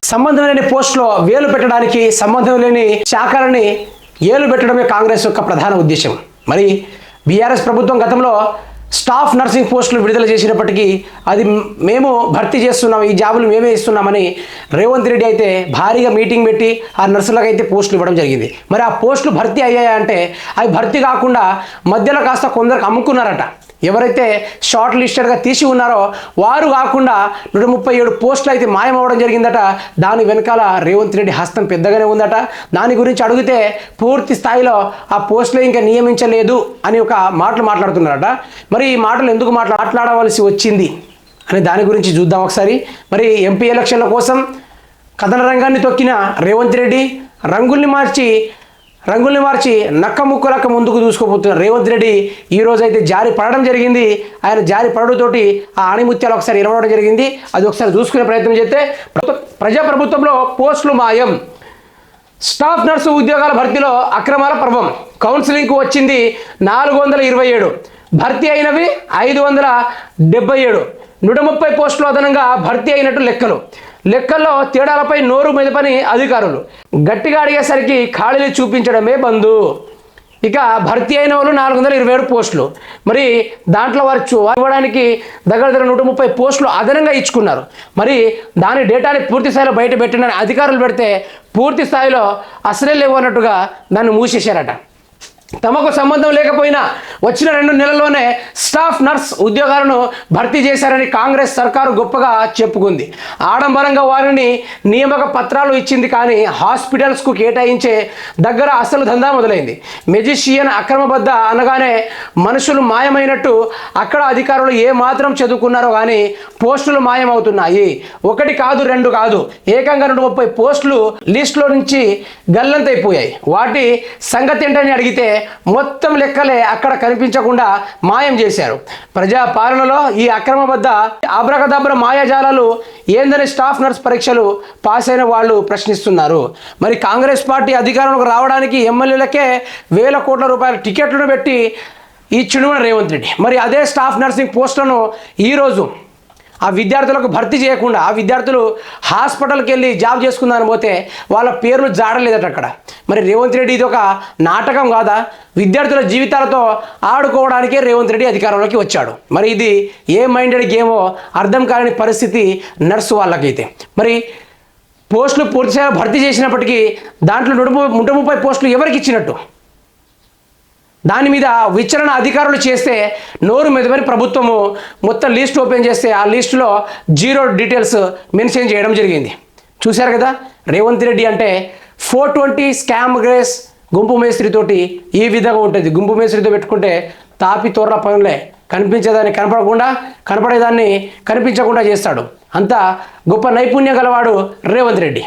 సంబంధం లేని పోస్టులో వేలు పెట్టడానికి సంబంధం లేని శాఖలని ఏలు పెట్టడమే కాంగ్రెస్ యొక్క ప్రధాన ఉద్దేశం. మరి బీఆర్ఎస్ ప్రభుత్వం గతంలో స్టాఫ్ నర్సింగ్ పోస్టులు విడుదల చేసినప్పటికీ అది మేము భర్తీ చేస్తున్నాం, ఈ జాబులు మేమే ఇస్తున్నామని రేవంత్ రెడ్డి అయితే భారీగా మీటింగ్ పెట్టి ఆ నర్సులకు అయితే పోస్టులు ఇవ్వడం జరిగింది. మరి ఆ పోస్టులు భర్తీ అయ్యాయంటే అవి భర్తీ కాకుండా మధ్యలో కాస్త కొందరికి అమ్ముకున్నారట. ఎవరైతే షార్ట్ లిస్టెడ్గా తీసి ఉన్నారో వారు కాకుండా 137 పోస్టులు అయితే మాయమవ్వడం జరిగిందట. దాని వెనకాల రేవంత్ రెడ్డి హస్తం పెద్దగానే ఉందట. దాని గురించి అడిగితే పూర్తి స్థాయిలో ఆ పోస్టులు ఇంకా నియమించలేదు అని ఒక మాటలు మాట్లాడుతున్నారట. మరి ఈ మాటలు ఎందుకు మాట్లాడవలసి వచ్చింది అని దాని గురించి చూద్దాం ఒకసారి. మరి ఎంపీ ఎలక్షన్ల కోసం కథన రంగాన్ని తొక్కిన రేవంత్ రెడ్డి రంగుల్ని మార్చి నక్క ముక్కలక్క ముందుకు దూసుకుపోతున్న రేవంత్ రెడ్డి ఈరోజు అయితే జారి పడడం జరిగింది. ఆయన జారి పడడంతోటి ఆ ఆణిముత్యాలు ఒకసారి ఇరవడం జరిగింది. అది ఒకసారి చూసుకునే ప్రయత్నం చేస్తే ప్రజాప్రభుత్వంలో పోస్టులు మాయం, స్టాఫ్ నర్సు ఉద్యోగాల భర్తీలో అక్రమాల పర్వం, కౌన్సిలింగ్కు వచ్చింది 427, భర్తీ అయినవి 577, 130 పోస్టులు అదనంగా భర్తీ అయినట్టు లెక్కల్లో తేడాలపై నోరు మెదపని అధికారులు. గట్టిగా అడిగేసరికి ఖాళీలు చూపించడమే బంధు. ఇక భర్తీ అయిన వాళ్ళు 427 పోస్టులు. మరి దాంట్లో వారు ఇవ్వడానికి దగ్గర 130 పోస్టులు అదనంగా ఇచ్చుకున్నారు. మరి దాని డేటాని పూర్తి స్థాయిలో బయట పెట్టిన అధికారులు పెడితే పూర్తి స్థాయిలో అసలే లేవు అన్నట్టుగా దాన్ని మూసేశారట. తమకు సంబంధం లేకపోయినా వచ్చిన 2 నెలల్లోనే స్టాఫ్ నర్స్ ఉద్యోగాలను భర్తీ చేశారని కాంగ్రెస్ సర్కారు గొప్పగా చెప్పుకుంది. ఆడంబరంగా వారిని నియామక పత్రాలు ఇచ్చింది, కానీ హాస్పిటల్స్కు కేటాయించే దగ్గర అసలు దందా మొదలైంది. మెజిషియన్ అక్రమబద్ధ అనగానే మనుషులు మాయమైనట్టు అక్కడ అధికారులు ఏమాత్రం చదువుకున్నారో కానీ పోస్టులు మాయమవుతున్నాయి. 1 కాదు 2 కాదు, ఏకంగా 130 పోస్టులు లిస్టులో నుంచి గల్లంతైపోయాయి. వాటి సంగతి ఏంటని అడిగితే మొత్తం లెక్కలే అక్కడ కనిపించకుండా మాయం చేశారు. ప్రజా పాలనలో ఈ అక్రమబద్ధ అబ్రకదబ్ర మాయాజాలాలు ఏందని స్టాఫ్ నర్స్ పరీక్షలు పాస్ అయిన వాళ్ళు ప్రశ్నిస్తున్నారు. మరి కాంగ్రెస్ పార్టీ అధికారంలోకి రావడానికి ఎమ్మెల్యేలకే వేల కోట్ల రూపాయల టికెట్లను పెట్టి ఇచ్చిండు రేవంత్ రెడ్డి. మరి అదే స్టాఫ్ నర్సింగ్ పోస్టులను ఈరోజు ఆ విద్యార్థులకు భర్తీ చేయకుండా ఆ విద్యార్థులు హాస్పిటల్కి వెళ్ళి జాబ్ చేసుకుందాని పోతే వాళ్ళ పేర్లు జాడలేదట అక్కడ. మరి రేవంత్ రెడ్డి ఇది ఒక నాటకం కాదా? విద్యార్థుల జీవితాలతో ఆడుకోవడానికే రేవంత్ రెడ్డి అధికారంలోకి వచ్చాడు. మరి ఇది ఏ మైండెడ్ గేమో అర్థం కాని పరిస్థితి నర్సు వాళ్ళకైతే. మరి పోస్టులు పూర్తిగా భర్తీ చేసినప్పటికీ దాంట్లో 130 పోస్టులు ఎవరికి ఇచ్చినట్టు దాని మీద విచారణ అధికారులు చేస్తే నోరు మెదపని ప్రభుత్వము మొత్తం లిస్ట్ ఓపెన్ చేస్తే ఆ లిస్టులో 0 డీటెయిల్స్ మెన్షన్ చేయడం జరిగింది. చూశారు కదా, రేవంత్ రెడ్డి అంటే 420 స్కామ్ గ్రేస్ గుంపు మేస్త్రితోటి ఈ విధంగా ఉంటుంది. గుంపు మేస్త్రితో పెట్టుకుంటే తాపి తోర్ల పనులే, కనిపించేదాన్ని కనపడేదాన్ని కనిపించకుండా చేస్తాడు. అంత గొప్ప నైపుణ్యం గలవాడు రేవంత్ రెడ్డి.